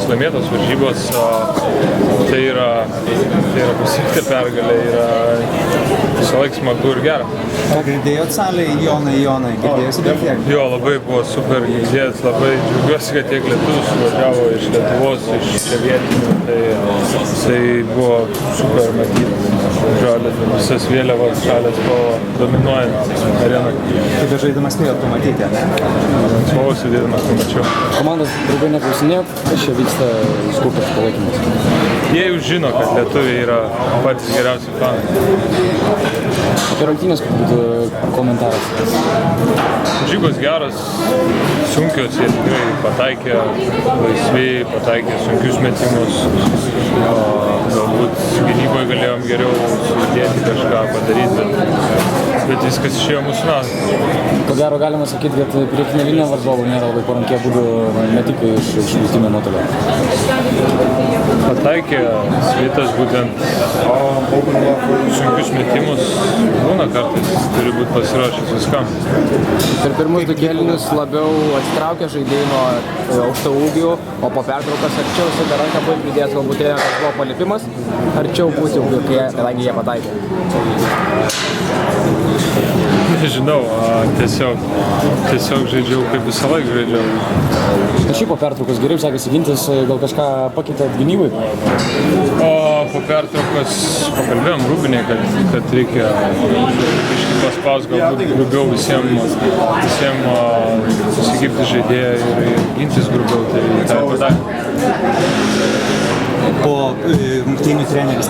laimėtos varžybos, tai yra pasiekta pergalė, yra visą laiką smagu ir gera. Ką girdėjot salėje, Jonai, girdėjosi dar tiek? Jo, labai buvo super girdėt, labai džiaugiuosi, kad tiek lietuvių suvažiavo iš Lietuvos, iš čia vietinių, tai buvo super matyti. Visas vėliavas šalės buvo dominuojant areną. Kaip žaidimas spėjot pamatyti, ne? Smagus judėjimas pamačiau. Komandos draugai neklausinėjo, kas čia vyksta skupės palaikymas? Jie jau žino, kad lietuviai yra patys geriausi fanai. Apie rungtynes komentaras. Žygos geras, sunkios, jie tikrai pataikė laisviai, pataikė sunkius metimus. Galbūt gynyboje galėjom geriau sudėti kažką padaryti, bet viskas išėjo mūsų naudai. Ko gero galima sakyti, kad priekinė linija varžovų nėra labai paranki abudu metikai iš vidutinio nuotolio. Pataikė Svitas būtent sunkius metimus, būna kartais, turi būti pasiruošęs viskam. Per pirmus du kėlinius labiau atsitraukė žaidėjai nuo aukšto ūgių, o po pertraukas arčiau visada ranką buvo pridėjęs, galbūt kas buvo palipimas, arčiau būti ūgių, kadangi jie pataikė. Nežinau, tiesiog žaidžiau kaip visą laiką žaidžiau. Šiaip po pertraukos geriau sekėsi gintis, gal kažką pakeitėt gynybai? O po pertraukos pakalbėjom Rūbinėje, kad reikia iški paspaus galbūt grubiau visiems susigibti žaidėją ir gintis grubiau, tai padarė. Po rungtynių treneris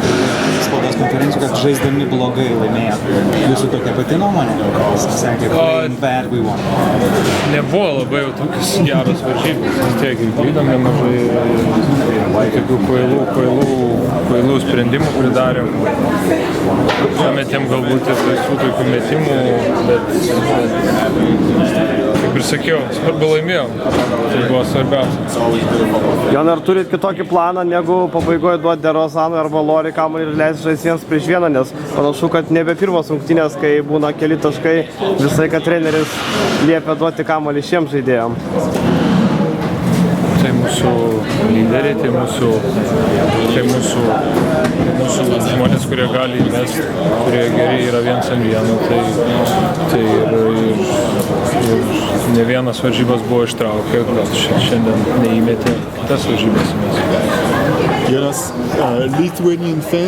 spaudos konferencijų, kad žaisdami blogai laimėjo. Jūsų tokia pati nuomonė? Sakė, playing bad we won. Nebuvo labai jau tokius geros varžybos, vis tiek ir klydom nemažai, tokių kvailų sprendimų pridarėm. Pametėm galbūt ir laisvų tokių metimų, bet kaip ir sakiau, svarbu laimėjom, tai buvo svarbiausia. Jonai, ar turit kitokį planą, negu pabaigoje duoti DeRozanui arba Lori kamuolį ir leisti žaisti vienas prieš vieną, nes panašu, kad nebe pirmos rungtynės, kai būna keli taškai, visai, kad treneris liepia duoti kamuolį šiems žaidėjams. Tai mūsų lyderiai, tai mūsų žmonės, kurie gali įmesti, kurie geri yra viens ant vieno, tai ir ne vienas varžybas buvo ištraukę, gal šiandien neįmetė, kitas varžybas įmesti. Jonas, Lithuanian fans